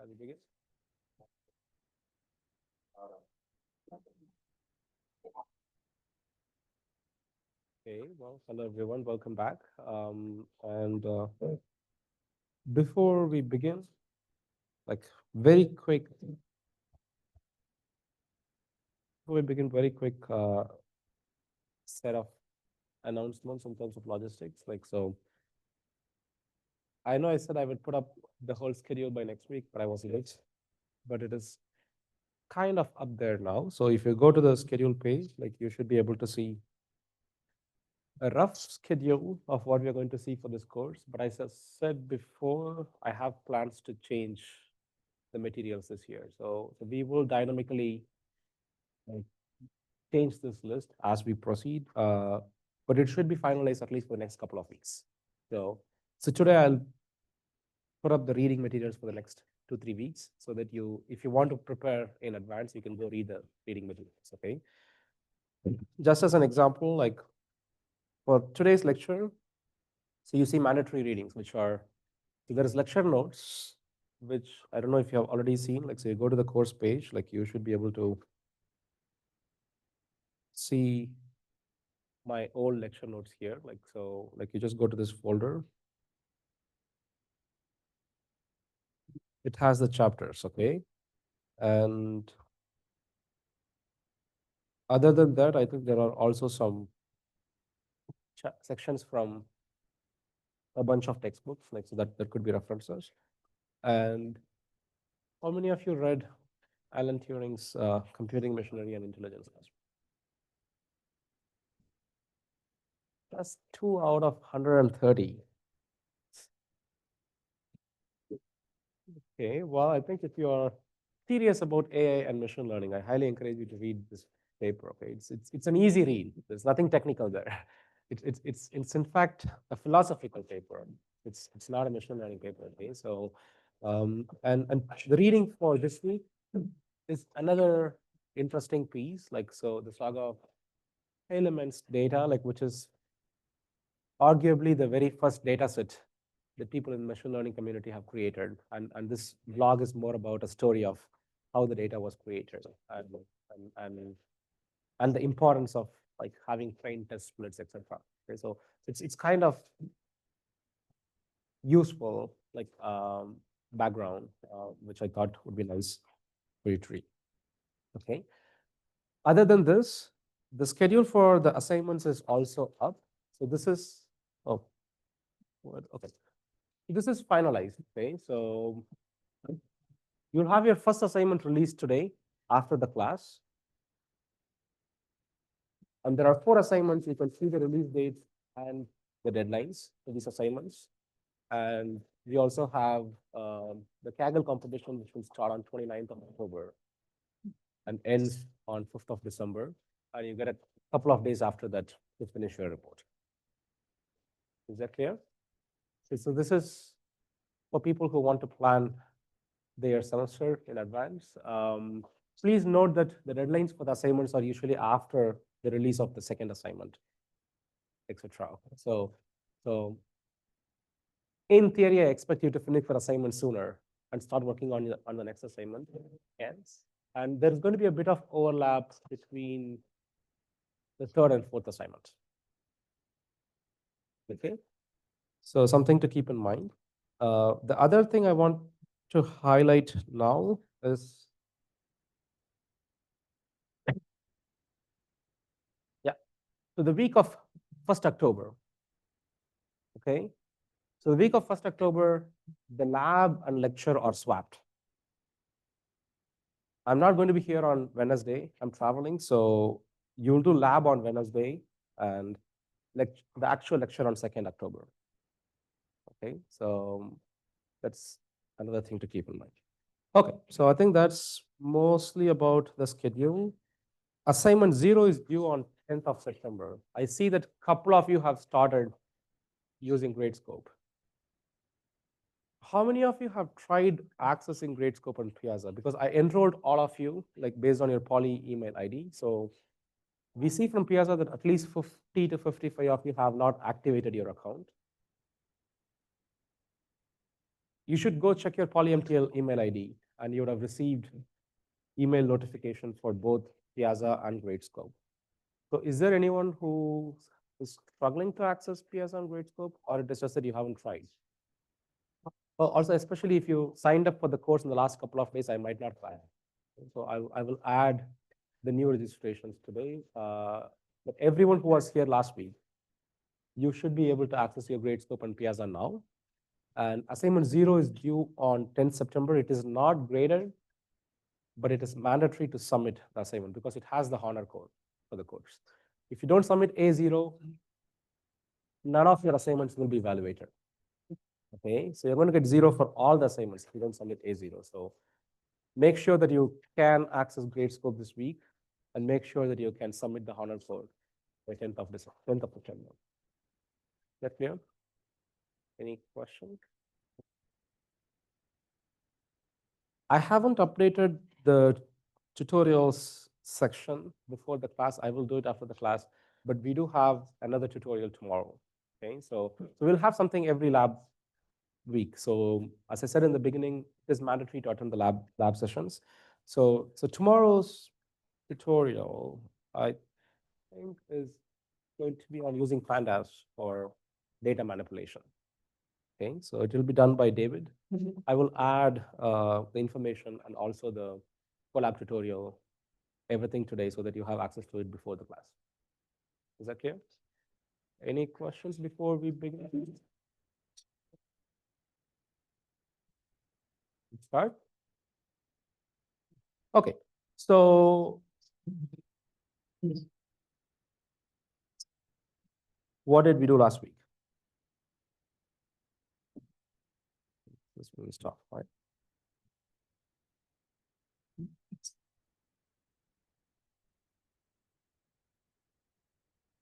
Shall we begin? Okay, well, hello everyone, welcome back. And before we begin, like very quick, very quick set of announcements in terms of logistics. Like, so I know I said I would put up the whole schedule by next week, but I was late. But it is kind of up there now. So if you go to the schedule page, like you should be able to see a rough schedule of what we are going to see for this course. But as I said before, I have plans to change the materials this year. So we will dynamically change this list as we proceed, but it should be finalized at least for the next couple of weeks. So today I'll put up the reading materials for the next 2-3 weeks so that if you want to prepare in advance, you can go read the reading materials, okay? Just as an example, like for today's lecture, so you see mandatory readings, which are, so there is lecture notes, which I don't know if you have already seen, like, so you go to the course page, like you should be able to see my old lecture notes here. Like, so like you just go to this folder. It has the chapters, okay? And other than that, I think there are also some sections from a bunch of textbooks, like, so that could be references. And how many of you read Alan Turing's Computing Machinery and Intelligence? That's 2 out of 130. Okay, well, I think if you're serious about AI and machine learning, I highly encourage you to read this paper. Okay, it's an easy read. There's nothing technical there. It's in fact a philosophical paper. It's not a machine learning paper. Okay, so and the reading for this week is another interesting piece. Like, so the saga of elements data, like, which is arguably the very first data set that people in the machine learning community have created. And this blog is more about a story of how the data was created and the importance of like having trained test splits, etc. Okay, so it's kind of useful, like background, which I thought would be nice for you to read. Okay. Other than this, the schedule for the assignments is also up. So this is, oh, okay. This is finalized, okay? So you'll have your first assignment released today after the class. And there are 4 assignments. You can see the release dates and the deadlines for these assignments. And we also have the Kaggle competition, which will start on 29th of October and ends on 5th of December. And you get a couple of days after that to finish your report. Is that clear? So this is for people who want to plan their semester in advance. Please note that the deadlines for the assignments are usually after the release of the second assignment, etc. So in theory, I expect you to finish your assignment sooner and start working on the next assignment. Yes. And there's going to be a bit of overlap between the third and fourth assignment. Okay. So something to keep in mind. The other thing I want to highlight now is, yeah, so the week of 1st October, okay? So the week of 1st October, the lab and lecture are swapped. I'm not going to be here on Wednesday. I'm traveling, so you'll do lab on Wednesday and the actual lecture on 2nd October. Okay, so that's another thing to keep in mind. Okay, so I think that's mostly about the schedule. Assignment 0 is due on 10th of September. I see that a couple of you have started using Gradescope. How many of you have tried accessing Gradescope on Piazza? Because I enrolled all of you, like based on your poly email ID. So we see from Piazza that at least 50 to 55 of you have not activated your account. you should go check your PolyMTL email ID, and you would have received email notification for both Piazza and Gradescope. So is there anyone who is struggling to access Piazza and Gradescope, or it is just that you haven't tried? Also, especially if you signed up for the course in the last couple of days, I might not try. So I will add the new registrations today. But everyone who was here last week, you should be able to access your Gradescope and Piazza now. And assignment 0 is due on 10th September. It is not graded, but it is mandatory to submit the assignment because it has the honor code for the course. If you don't submit A0, none of your assignments will be evaluated. Okay, so you're going to get 0 for all the assignments if you don't submit A0. So make sure that you can access Gradescope this week, and make sure that you can submit the honor code by 10th of September. Is that clear? Any questions? I haven't updated the tutorials section before the class. I will do it after the class, but we do have another tutorial tomorrow. Okay, so we'll have something every lab week. So as I said in the beginning, it is mandatory to attend the lab sessions. So tomorrow's tutorial, I think, is going to be on using pandas for data manipulation. Okay, so it will be done by David. I will add the information and also the collab tutorial, everything today, so that you have access to it before the class. Is that clear? Any questions before we begin? Let's start. Okay, so what did we do last week? This will stop, right?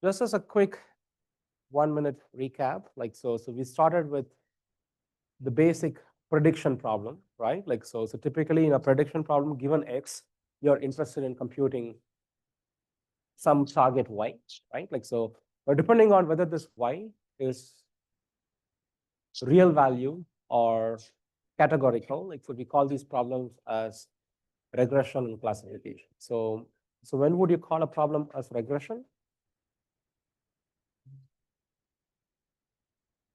Just as a quick 1-minute recap, like so we started with the basic prediction problem, right? Like so typically in a prediction problem, given X, you're interested in computing some target Y, right? Like so, but depending on whether this Y is real value or categorical, like so we call these problems as regression and classification. So when would you call a problem as regression?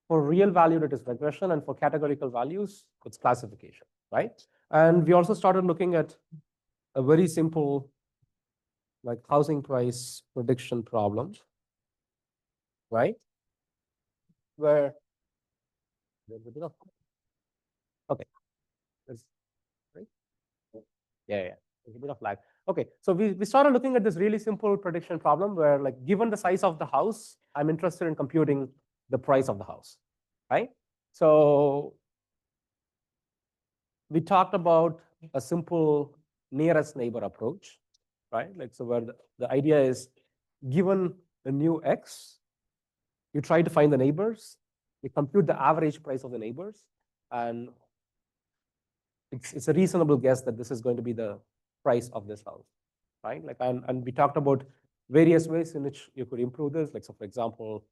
For real value, it is regression, and for categorical values, it's classification, right? And we also started looking at a very simple, like housing price prediction problem, right? Where there's a bit of, okay, right? Yeah, there's a bit of lag. Okay, so we started looking at this really simple prediction problem where, like, given the size of the house, I'm interested in computing the price of the house, right? So we talked about a simple nearest neighbor approach, right? Like, so where the idea is, given a new X, you try to find the neighbors, you compute the average price of the neighbors, and it's a reasonable guess that this is going to be the price of this house, right? Like, and we talked about various ways in which you could improve this, like, so for example,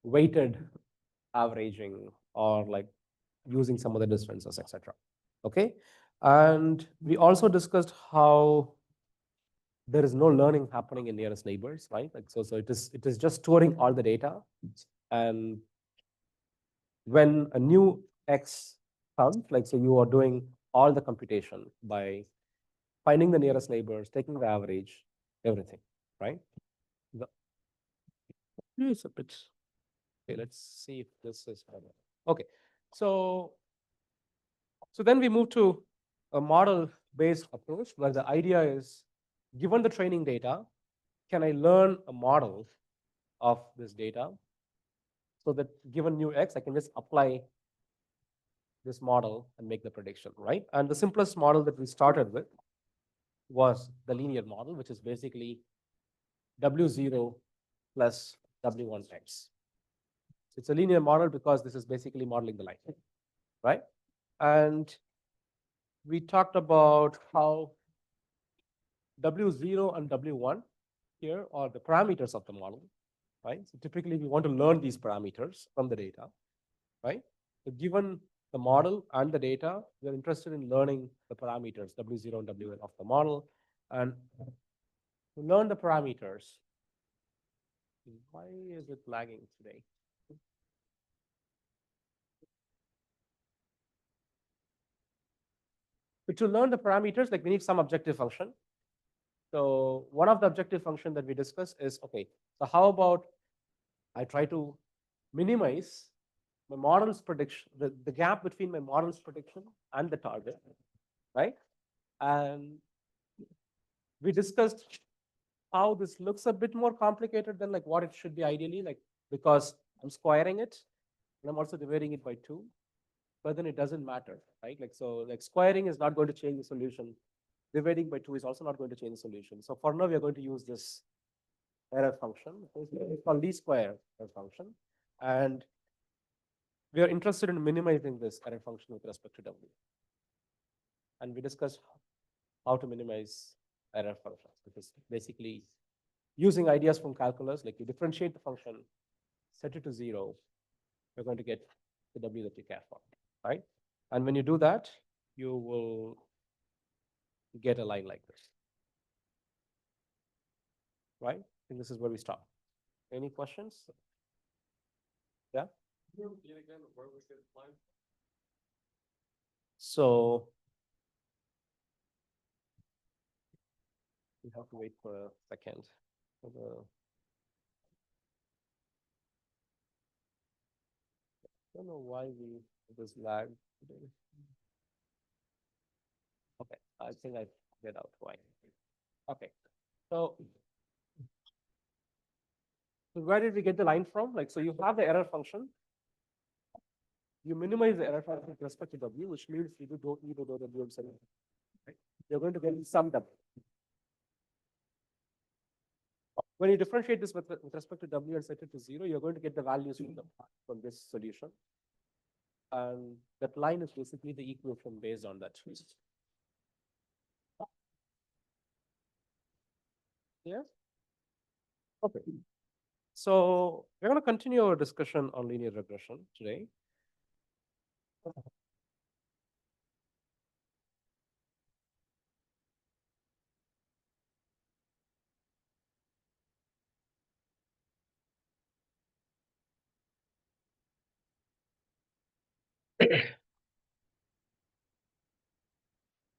weighted averaging, or like using some other differences, etc. Okay, and we also discussed how there is no learning happening in nearest neighbors, right? Like so it is just storing all the data, and when a new X comes, like so you are doing all the computation by finding the nearest neighbors, taking the average, everything, right? It's a bit. Okay, let's see if this is better. Okay, so then we move to a model-based approach where the idea is, given the training data, can I learn a model of this data so that given new X, I can just apply this model and make the prediction, right? And the simplest model that we started with was the linear model, which is basically W0 plus W1X. It's a linear model because this is basically modeling the line, right? And we talked about how W0 and W1 here are the parameters of the model, right? So typically we want to learn these parameters from the data, right? So given the model and the data. We are interested in learning the parameters, W0 and W1 of the model. And to learn the parameters, why is it lagging today? But to learn the parameters, like we need some objective function. So one of the objective function that we discuss is, okay, so how about I try to minimize my model's prediction, the gap between my model's prediction and the target, right? And we discussed how this looks a bit more complicated than like what it should be ideally, like because I'm squaring it and I'm also dividing it by 2, but then it doesn't matter, right? Like, so like squaring is not going to change the solution. Dividing by 2 is also not going to change the solution. So for now, we are going to use this error function. It's called least square error function. And we are interested in minimizing this error function with respect to W. And we discussed how to minimize error functions, which is basically using ideas from calculus, like you differentiate the function, set it to 0, you're going to get the W that you care for, right? And when you do that, you will get a line like this, right? I think this is where we stop. Any questions? Yeah? So we have to wait for a second for the. I don't know why this lag today. Okay, I think I figured out why. Okay, so where did we get the line from? Like, so you have the error function. You minimize the error function with respect to W, which means you do W and sum, right? You're going to get some W. When you differentiate this with respect to W and set it to 0, you're going to get the values from this solution. And that line is basically the equation based on that. Yeah. Okay. So we're going to continue our discussion on linear regression today.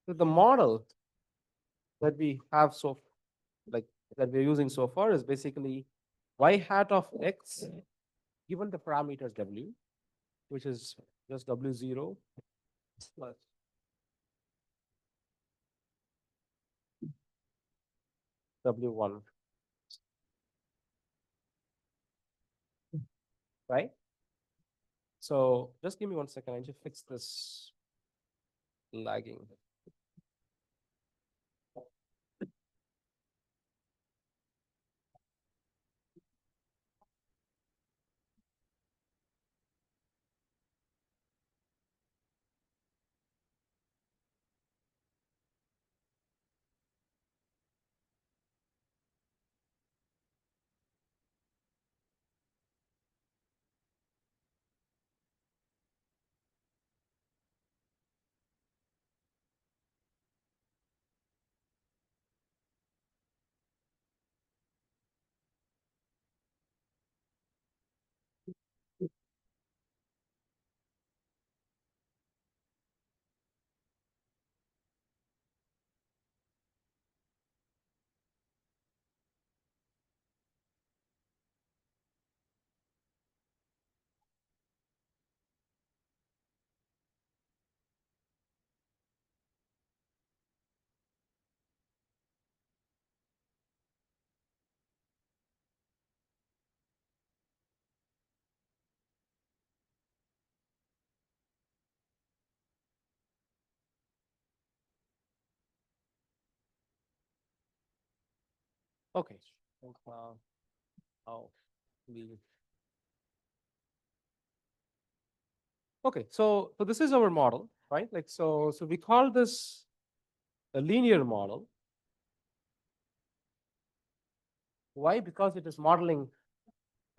So the model that we have like that we're using so far is basically y hat of x given the parameters W, which is just W0 plus W1, right? So just give me 1 second. I just fix this lagging. Okay. How we Okay, so this is our model, right? Like so we call this a linear model. Why? Because it is modeling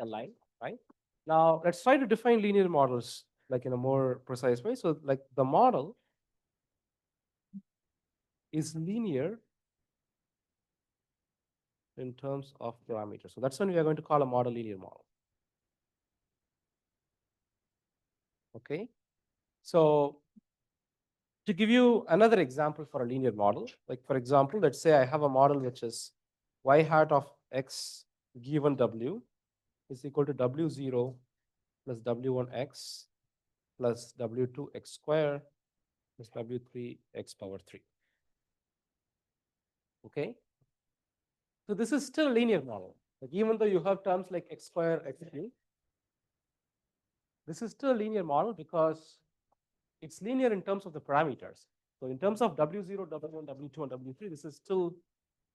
a line, right? Now let's try to define linear models. like in a more precise way. So like the model is linear in terms of parameters. So that's when we are going to call a model linear model. Okay. So to give you another example for a linear model, like for example, let's say I have a model which is y hat of x given w is equal to w0 plus w1x plus w2x square plus w3x power 3. Okay. So this is still a linear model. Like even though you have terms like x square, x cube, this is still a linear model because it's linear in terms of the parameters. So in terms of w0, w1, w2, and w3, this is still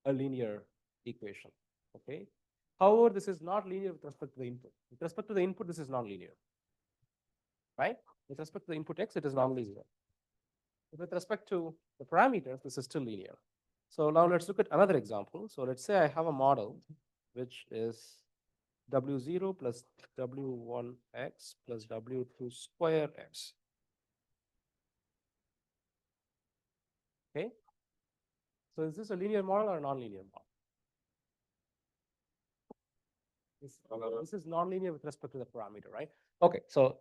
a linear equation. Okay. However, this is not linear with respect to the input. With respect to the input, this is non-linear. Right? With respect to the input x, it is non-linear. With respect to the parameters, this is still linear. So now let's look at another example. So let's say I have a model which is w0 plus w1x plus w2 square x. Okay. So is this a linear model or a non-linear model? This is non-linear with respect to the parameter, right? Okay. So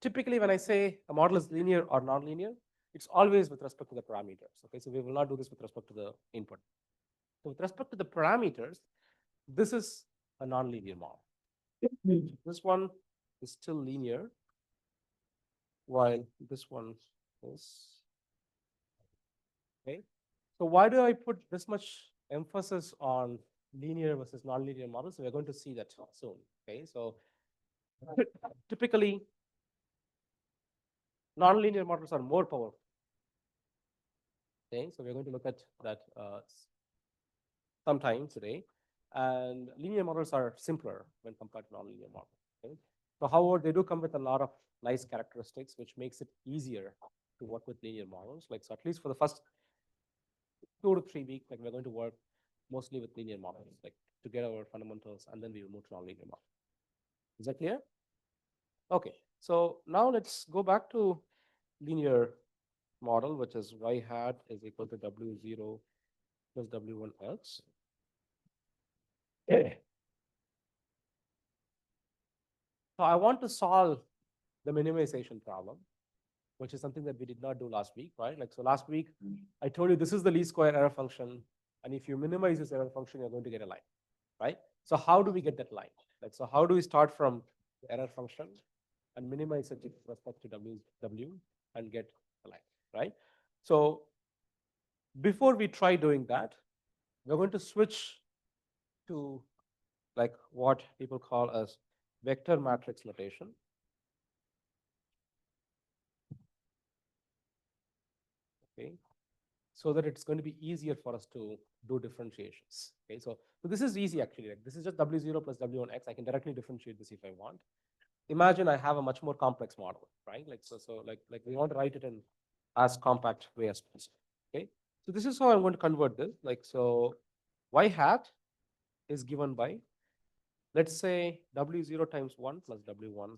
typically when I say a model is linear or non-linear, it's always with respect to the parameters. Okay. So we will not do this with respect to the input. So with respect to the parameters, this is a non-linear model. This one is still linear, while this one is okay. So why do I put this much emphasis on linear versus non-linear models? We're going to see that soon. Okay, so typically non-linear models are more powerful. Okay, so we're going to look at that sometime today. And linear models are simpler when compared to non-linear models. Okay? So however, they do come with a lot of nice characteristics, which makes it easier to work with linear models. Like, so at least for the first 2 to 3 weeks, like we're going to work mostly with linear models, like to get our fundamentals, and then we will move to non-linear models. Is that clear? Okay, so now let's go back to linear model, which is y hat is equal to w0 plus w1x. So I want to solve the minimization problem, which is something that we did not do last week, right? Like, so last week, I told you this is the least square error function, and if you minimize this error function, you're going to get a line, right? So how do we get that line? Like, so how do we start from the error function and minimize it with respect to w and get a line, right? So before we try doing that, we're going to switch to like what people call as vector matrix notation. Okay, so that it's going to be easier for us to do differentiations. Okay, so this is easy actually. Like this is just w0 plus w1x. I can directly differentiate this if I want. Imagine I have a much more complex model, right? Like so like we want to write it in as compact way as possible. Okay, so this is how I'm going to convert this. Like so, y hat is given by, let's say, w0 times 1 plus w1.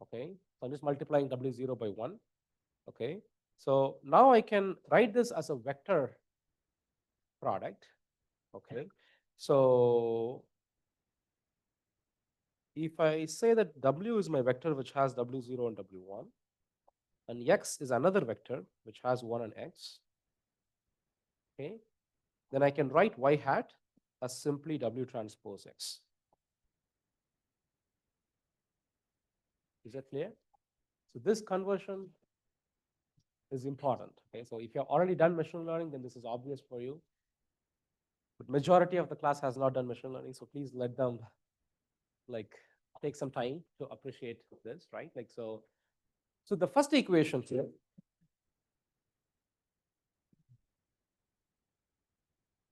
Okay, so I'm just multiplying w0 by 1. Okay, so now I can write this as a vector product. Okay, so if I say that w is my vector which has w0 and w1, and x is another vector which has 1 and x, okay, then I can write y hat as simply w transpose x. Is that clear? So this conversion is important. Okay, so if you have already done machine learning, then this is obvious for you. But majority of the class has not done machine learning, so please let them like take some time to appreciate this, right? Like so the first equation here,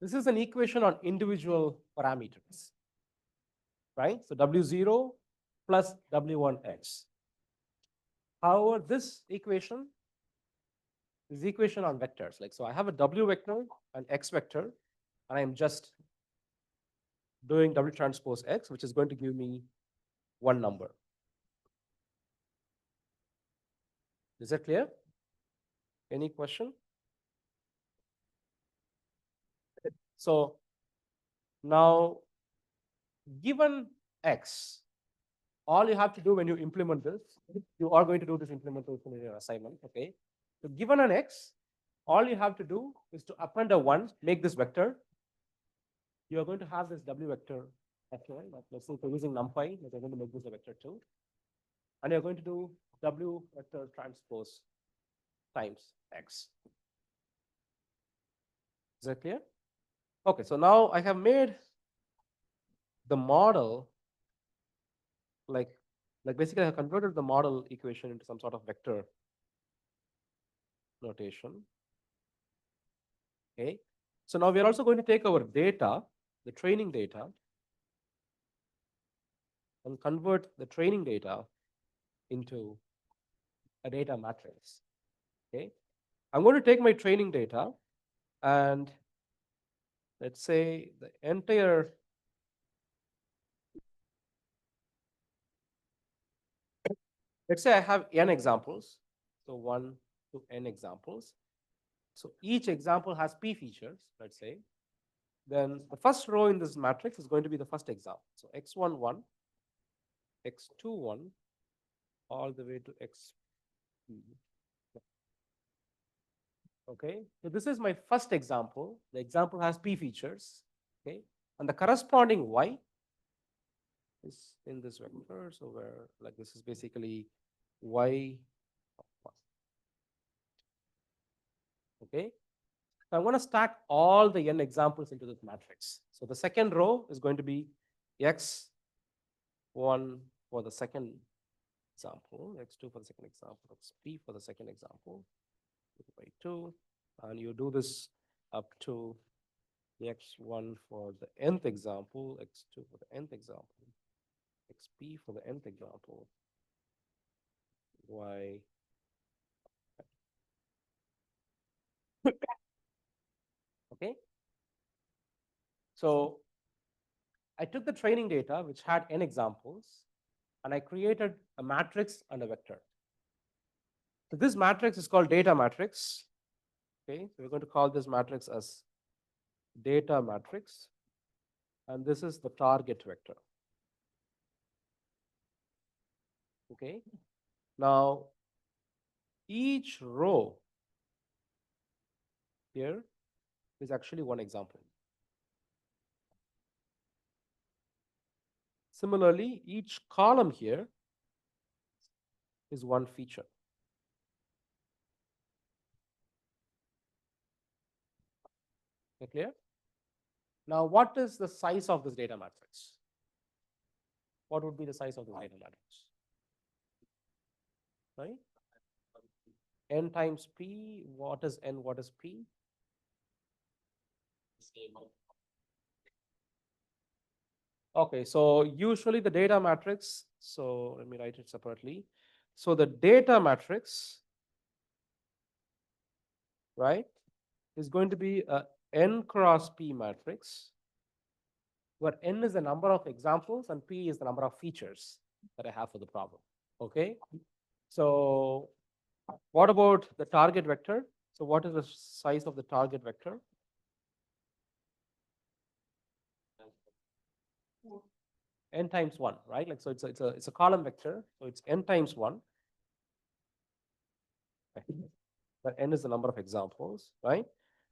this is an equation on individual parameters, right? So w0 plus w1x. However, this equation is equation on vectors. Like so I have a w vector, an x vector, and I'm just doing W transpose X, which is going to give me one number. Is that clear? Any question? So now, given X, all you have to do when you implement this, you are going to do this implementation in your assignment, okay? So given an X, all you have to do is to append a 1, make this vector. You are going to have this W vector, actually, let's say if you're using NumPy, you're going to make this a vector 2. And you're going to do W vector transpose times X. Is that clear? Okay, so now I have made the model like basically I have converted the model equation into some sort of vector notation. Okay, so now we are also going to take our data, the training data, and convert the training data into a data matrix. Okay, I'm going to take my training data and let's say the entire let's say I have n examples, so 1 to n examples. So each example has p features, let's say. Then the first row in this matrix is going to be the first example. So x1, 1, x2, 1, all the way to x. Okay, so this is my first example. The example has p features. Okay, and the corresponding y is in this vector. So where like this is basically y. Okay, so I'm going to stack all the n examples into this matrix. So the second row is going to be x1 for the second example, x2 for the second example, xp for the second example, by 2, and you do this up to x1 for the nth example, x2 for the nth example, xp for the nth example, y. Okay, so I took the training data which had n examples and I created a matrix and a vector. So this matrix is called data matrix. Okay, so we're going to call this matrix as data matrix, and this is the target vector. Okay, now each row here is actually one example. Similarly, each column here is one feature. Okay, clear? Now, what is the size of this data matrix? What would be the size of the data matrix? Right? N times P. What is N? What is P? Okay, so usually the data matrix, so let me write it separately. So the data matrix, right, is going to be a N cross P matrix, where N is the number of examples and P is the number of features that I have for the problem. Okay, so what about the target vector? So what is the size of the target vector? N times 1, right? Like so, it's a column vector, so it's n times 1. But n is the number of examples, right?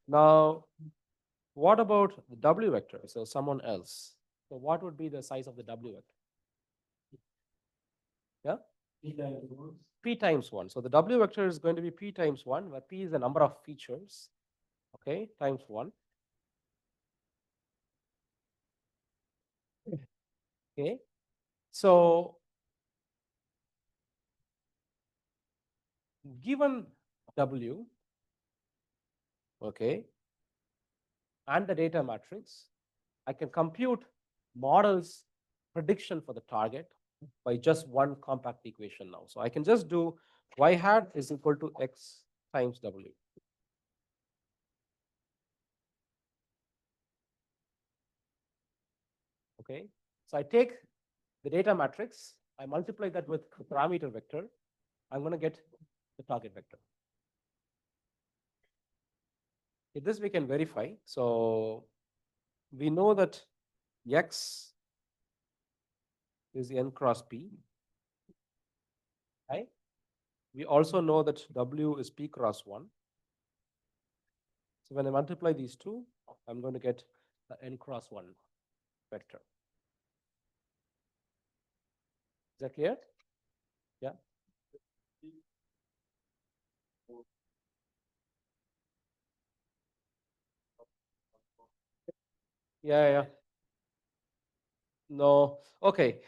Now, what about the W vector? So someone else. So what would be the size of the W vector? Yeah? P times 1. So the W vector is going to be P times 1, where P is the number of features, okay, times 1. Okay. So given W, okay, and the data matrix, I can compute models prediction for the target by just one compact equation now. So I can just do y hat is equal to x times w. Okay, so I take the data matrix, I multiply that with the parameter vector, I'm going to get the target vector. This we can verify. So we know that X is n cross P, right? We also know that W is P cross 1. So when I multiply these two, I'm going to get the n cross 1 vector. Is that clear? Yeah. Yeah. No. Okay.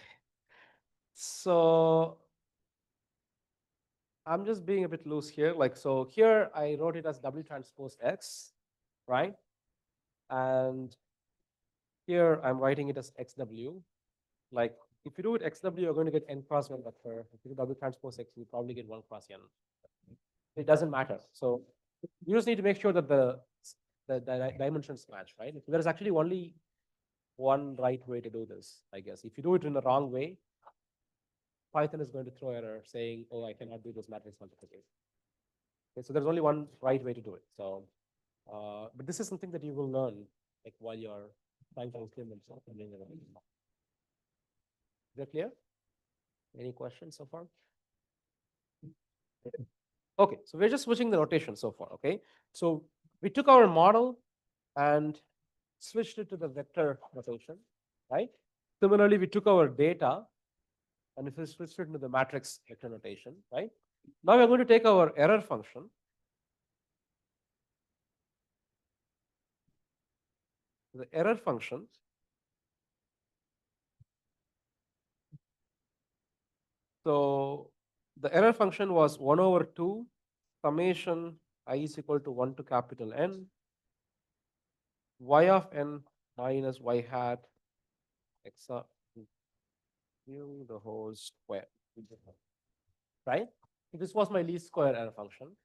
So I'm just being a bit loose here. Like, so here I wrote it as W transpose X, right? And here I'm writing it as XW. Like, if you do it XW, you're going to get n cross 1 vector. If you do W transpose X, you probably get 1 cross n. It doesn't matter. So you just need to make sure that the dimensions match, right? There is actually only one right way to do this, I guess. If you do it in the wrong way, Python is going to throw error saying, oh, I cannot do this matrix multiplication. Okay, so there's only one right way to do it. So, but this is something that you will learn like while you're trying to implement something. Is that clear? Any questions so far? Okay, so we're just switching the notation so far. Okay, so we took our model and switched it to the vector notation, right? Similarly, we took our data and if we switched it into the matrix vector notation, right? Now we're going to take our error function. The error function. So the error function was 1 over 2 summation I is equal to 1 to capital N y of n minus y hat x the whole square, right? This was my least square error function.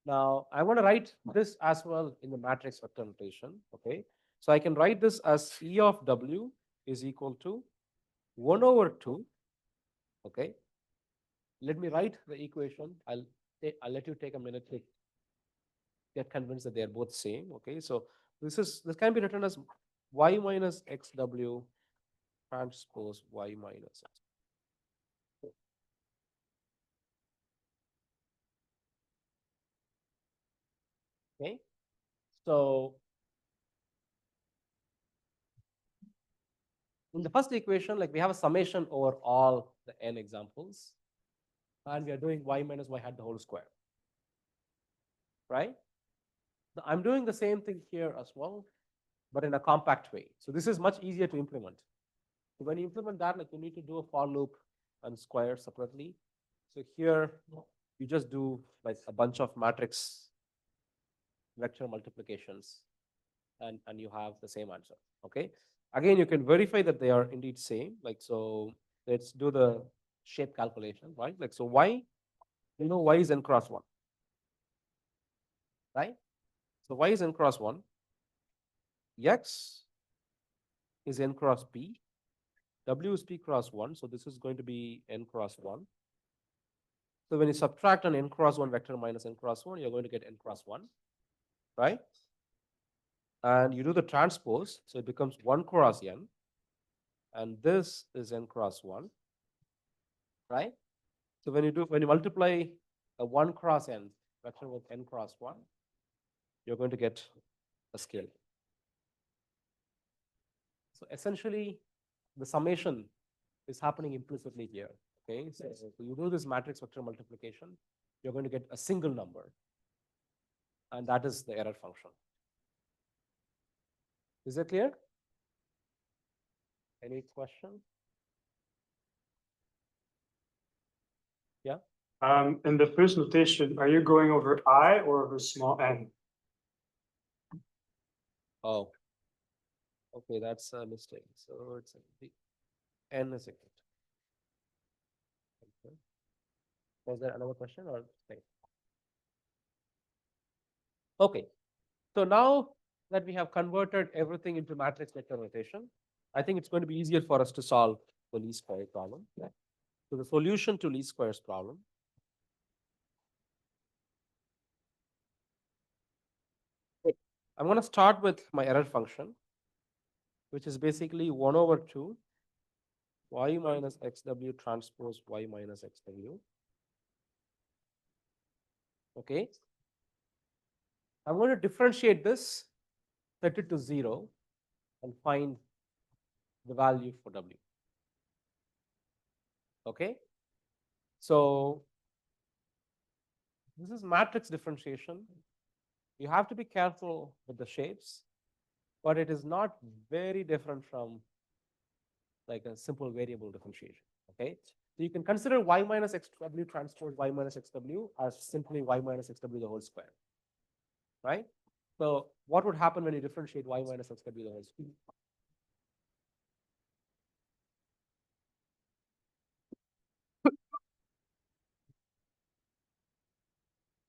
Now I want to write this as well in the matrix vector notation. Okay, so I can write this as E of W is equal to 1 over 2. Okay, let me write the equation. I'll let you take a minute to get convinced that they are both same. Okay, so this can be written as y minus xw transpose y minus x. Okay, so in the first equation, like we have a summation over all the n examples, and we are doing y minus y hat the whole square, right? Now, I'm doing the same thing here as well, but in a compact way. So this is much easier to implement. So when you implement that, like you need to do a for loop and square separately. So here you just do like a bunch of matrix vector multiplications and you have the same answer. Okay. Again, you can verify that they are indeed same. Like, so let's do the shape calculation, right? Like, so y, y is n cross 1, right? So y is n cross 1, x is n cross p, w is p cross 1. So this is going to be n cross 1. So when you subtract an n cross 1 vector minus n cross 1, you're going to get n cross 1, right? And you do the transpose, so it becomes 1 cross n, and this is n cross 1, right? So when you multiply a 1 cross n vector with n cross 1, you're going to get a scale. So essentially, the summation is happening implicitly here. Okay, so you do this matrix vector multiplication, you're going to get a single number, and that is the error function. Is that clear? Any question? Yeah. In the first notation, are you going over I or over small n? Oh, okay, that's a mistake. So it's n is equal to. Okay. Was there another question or thing? Okay, so now that we have converted everything into matrix vector notation, I think it's going to be easier for us to solve the least square problem. So the solution to least squares problem. I'm going to start with my error function, which is basically 1 over 2 y minus xw transpose y minus xw. Okay. I'm going to differentiate this, set it to 0, and find the value for w. Okay. So this is matrix differentiation. You have to be careful with the shapes, but it is not very different from like a simple variable differentiation. Okay. So you can consider y minus xw transpose y minus xw as simply y minus xw the whole square. Right? So what would happen when you differentiate y minus xw the whole square?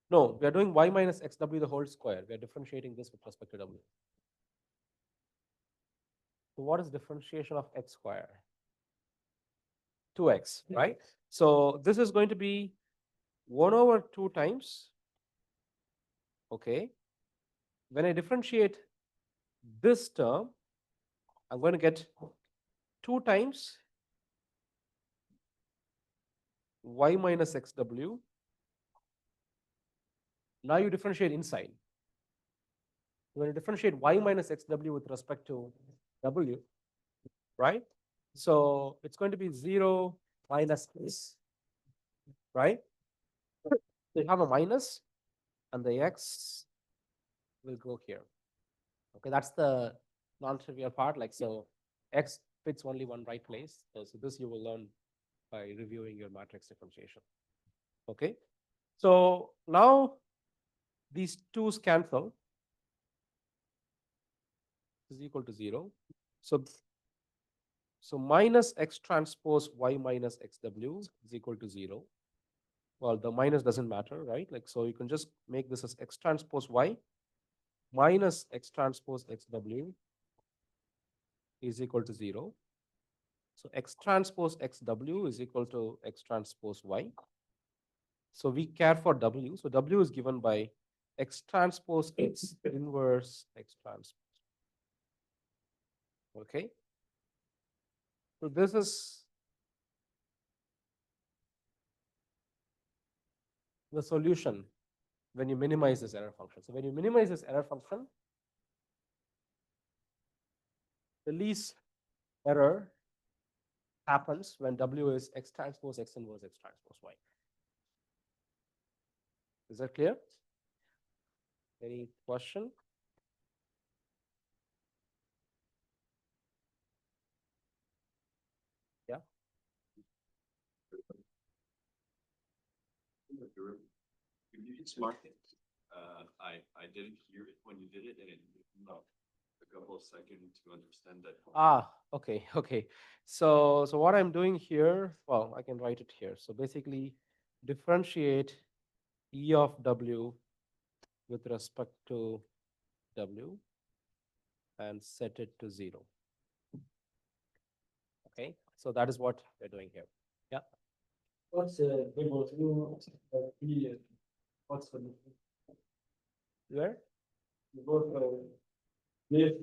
No, we are doing y minus xw the whole square. We are differentiating this with respect to w. So what is differentiation of x square? 2x, right? So this is going to be 1 over 2 times. Okay. When I differentiate this term, I'm going to get 2 times y minus xw. Now you differentiate inside. When you differentiate y minus xw with respect to w, right? So it's going to be 0 minus this, right? So you have a minus, and the x will go here. Okay, that's the non-trivial part. Like, so x fits only one right place. So this you will learn by reviewing your matrix differentiation. Okay, so now these twos cancel. This is equal to 0. So minus x transpose y minus xw is equal to 0. Well, the minus doesn't matter, right? Like, so you can just make this as x transpose y minus x transpose xw is equal to 0. So x transpose xw is equal to x transpose y. So we care for w. So w is given by x transpose x inverse x transpose. Okay. So this is the solution when you minimize this error function. So when you minimize this error function, the least error happens when w is x transpose x inverse x transpose y. Is that clear? Any question? Yeah. Could you just mark it? I didn't hear it when you did it, and it took a couple of seconds to understand that. Okay, okay. So what I'm doing here, well, I can write it here. So basically, differentiate E of W with respect to W and set it to 0. Okay, so that is what we're doing here. Yeah. What's the what's the Where? live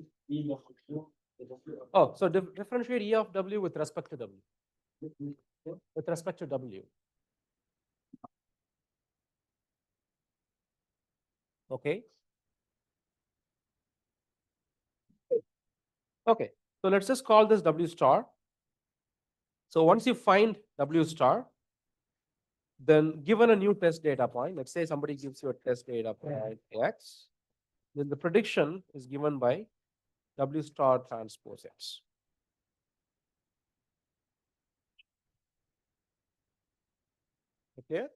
Oh, so differentiate E of W with respect to W. With respect to W. Okay. Okay. So let's just call this W star. So once you find W star, then given a new test data point, let's say somebody gives you a test data point X, then the prediction is given by W star transpose X. Okay?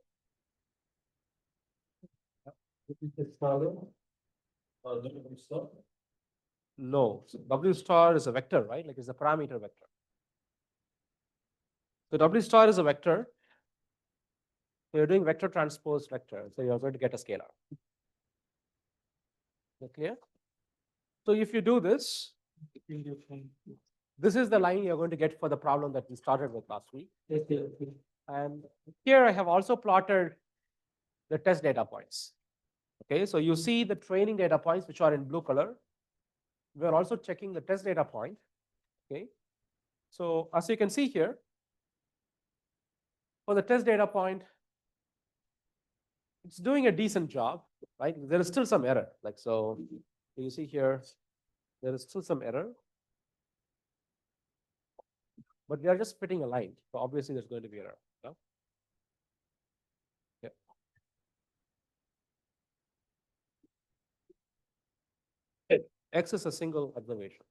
No, so W star is a vector, right? Like it's a parameter vector. So W star is a vector. So you're doing vector transpose vector. So you're going to get a scalar. Okay? So if you do this, This is the line you're going to get for the problem that we started with last week. And here I have also plotted the test data points. Okay, so you see the training data points, which are in blue color. We're also checking the test data point. Okay, so as you can see here, for the test data point, it's doing a decent job, right? There is still some error. Like, so you see here, there is still some error. But we are just fitting a line. So obviously there's going to be error. No? Yeah. X is a single observation.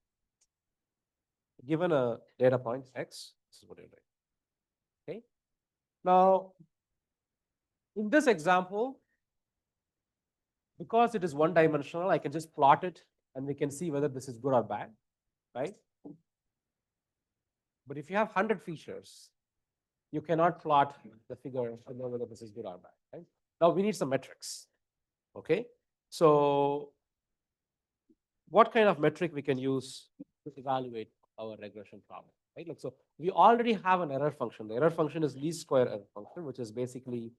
Given a data point X, this is what you're doing. Okay. Now, in this example, because it is one-dimensional, I can just plot it and we can see whether this is good or bad, right? But if you have 100 features, you cannot plot the figure to know whether this is good or bad, right? Now we need some metrics. Okay. So what kind of metric we can use to evaluate our regression problem, right? Like, so we already have an error function. The error function is least square error function, which is basically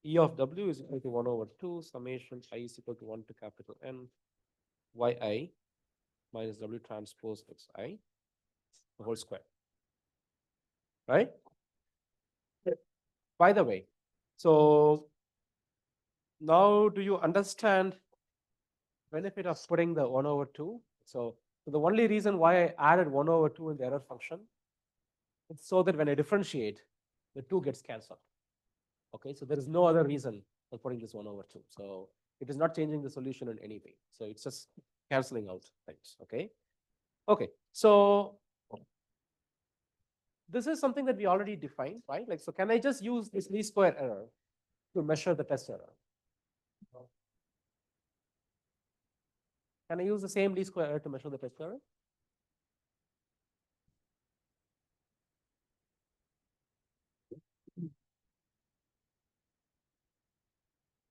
E of W is equal to 1 over 2 summation I is equal to 1 to capital N yi minus W transpose xi the whole square, right? By the way, so now do you understand benefit of putting the 1 over 2? So the only reason why I added 1 over 2 in the error function is so that when I differentiate, the 2 gets cancelled. Okay, so there is no other reason for putting this 1 over 2. So it is not changing the solution in any way. So it's just canceling out things. Okay. Okay. So this is something that we already defined, right? Like, so can I just use this least square error to measure the test error? Can I use the same least square error to measure the test error?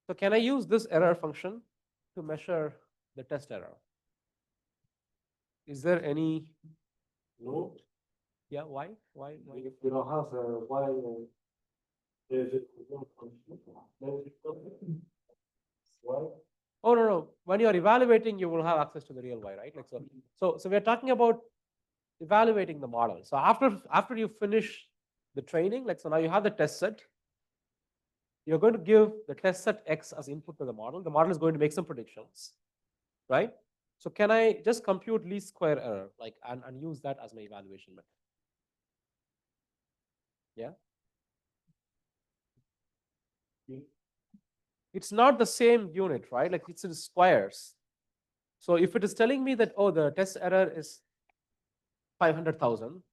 So can I use this error function to measure the test error? Is there any? No, Yeah, why? Why? if you don't have why is it why? Oh, no, no. When you're evaluating, you will have access to the real Y, right? Like, so we're talking about evaluating the model. So after you finish the training, like, so now you have the test set. You're going to give the test set X as input to the model. The model is going to make some predictions, right? So can I just compute least square error, like, and use that as my evaluation method? Yeah. It's not the same unit, right? Like, it's in squares. So if it is telling me that, oh, the test error is 500,000,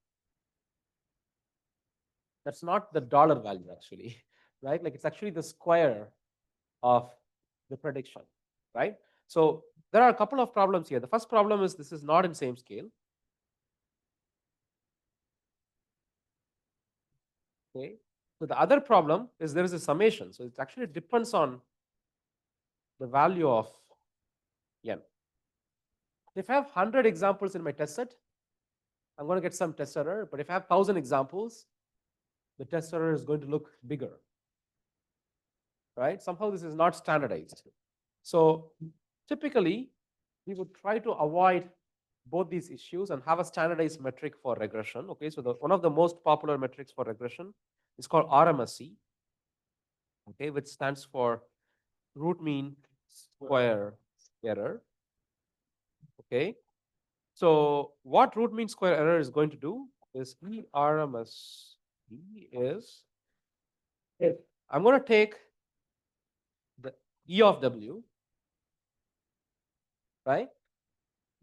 that's not the dollar value actually, right? Like, it's actually the square of the prediction, right? So there are a couple of problems here. The first problem is this is not in same scale. Okay. So the other problem is there is a summation. So it actually depends on the value of n. If I have 100 examples in my test set, I'm going to get some test error. But if I have 1,000 examples, the test error is going to look bigger, right? Somehow this is not standardized. So typically, we would try to avoid both these issues and have a standardized metric for regression. Okay, so one of the most popular metrics for regression is called RMSE, okay, which stands for root mean square error. Okay, so what root mean square error is going to do is RMSE is, I'm going to take the E of W, right?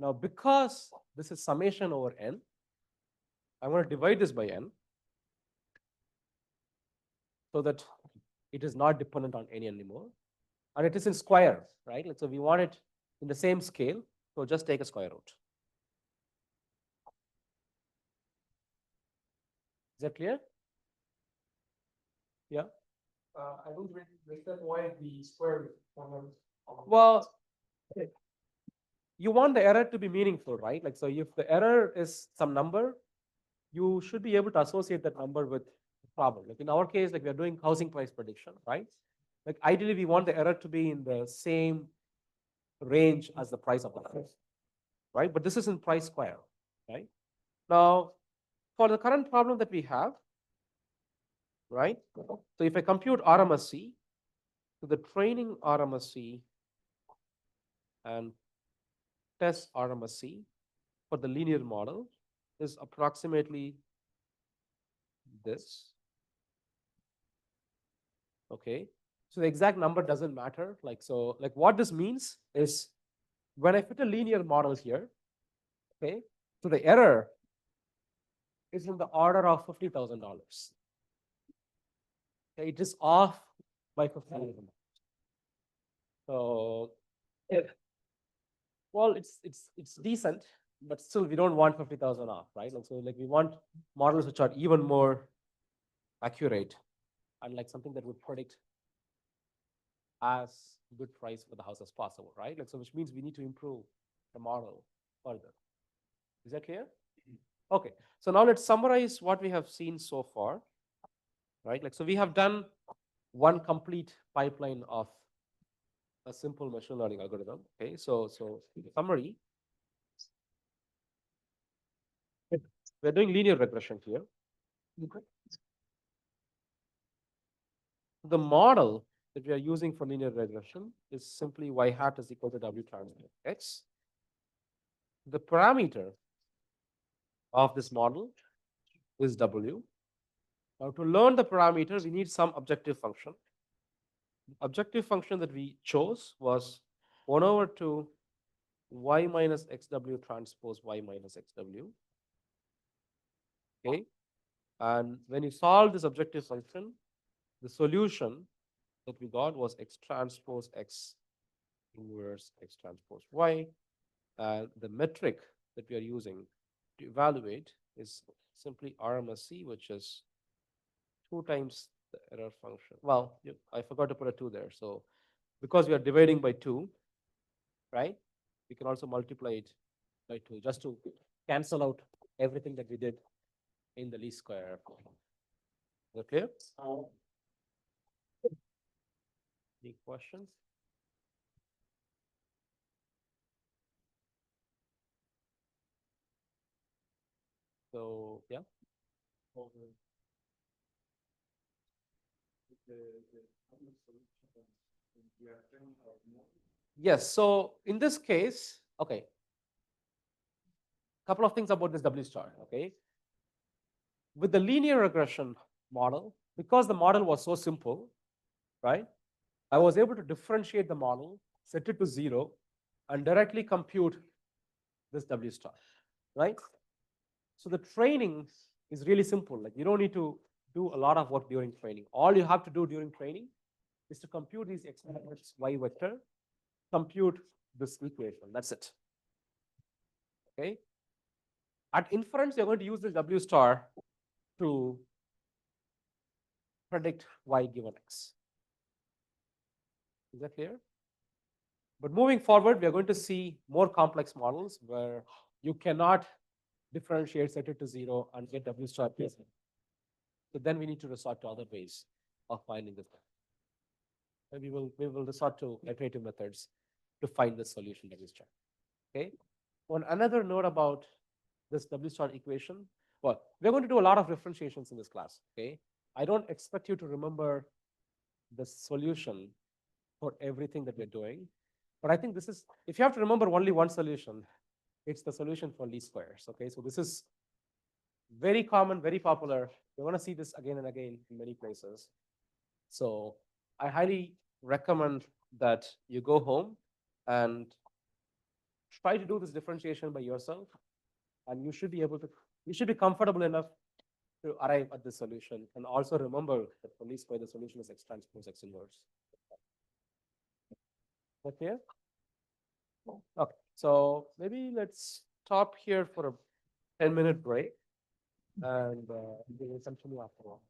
Now, because this is summation over n, I'm going to divide this by n so that it is not dependent on any anymore. And it is in square, right? Like, so we want it in the same scale. So just take a square root. Is that clear? Yeah. I don't really understand why the square root. Well, you want the error to be meaningful, right? Like, so if the error is some number, you should be able to associate that number with the problem. Like in our case, like we're doing housing price prediction, right? Like ideally, we want the error to be in the same range as the price of the house, right? But this is in price square, right? Now, for the current problem that we have, right? So if I compute RMSC, so the training RMSC and test RMSC for the linear model is approximately this. Okay, so the exact number doesn't matter. Like, so like what this means is when I fit a linear model here, okay, so the error is in the order of $50,000. Okay, it is off by $50,000. So, well, it's decent, but still we don't want 50,000 off, right? Like, so like we want models which are even more accurate and like something that would predict as good price for the house as possible, right? Like, so which means we need to improve the model further. Is that clear? Okay, so now let's summarize what we have seen so far, right? Like, so we have done one complete pipeline of a simple machine learning algorithm. Okay, so summary, we're doing linear regression here. The model that we are using for linear regression is simply y hat is equal to w transpose x. The parameter of this model is w. Now, to learn the parameter, we need some objective function. The objective function that we chose was 1/2 y minus xw transpose y minus xw. Okay, and when you solve this objective function, the solution that we got was x transpose x inverse x transpose y. The metric that we are using to evaluate is simply RMSC, which is 2 times the error function. Well, I forgot to put a 2 there. So because we are dividing by 2, right, we can also multiply it by 2 just to cancel out everything that we did in the least square. Is that clear? Any questions? So, yeah. Yes, so in this case, okay, couple of things about this W star, okay. With the linear regression model, because the model was so simple, right, I was able to differentiate the model, set it to 0, and directly compute this W star, right? So the training is really simple. Like, you don't need to do a lot of work during training. All you have to do during training is to compute these x matrix y vector, compute this equation. That's it. Okay. At inference, you're going to use this W star to predict y given x. Is that clear? But moving forward, we are going to see more complex models where you cannot differentiate, set it to 0, and get W star placement. So then we need to resort to other ways of finding this. We will resort to iterative methods to find the solution W star. Okay. On another note about this W star equation, well, we're going to do a lot of differentiations in this class. Okay. I don't expect you to remember the solution for everything that we're doing, but I think this is, if you have to remember only one solution, it's the solution for least squares. Okay, so this is very common, very popular. You're going to see this again and again in many places. So I highly recommend that you go home and try to do this differentiation by yourself, and you should be able to, you should be comfortable enough to arrive at the solution, and also remember that for least square, the solution is x transpose x inverse. Okay. Okay, so maybe let's stop here for a 10-minute break, and we will continue after all.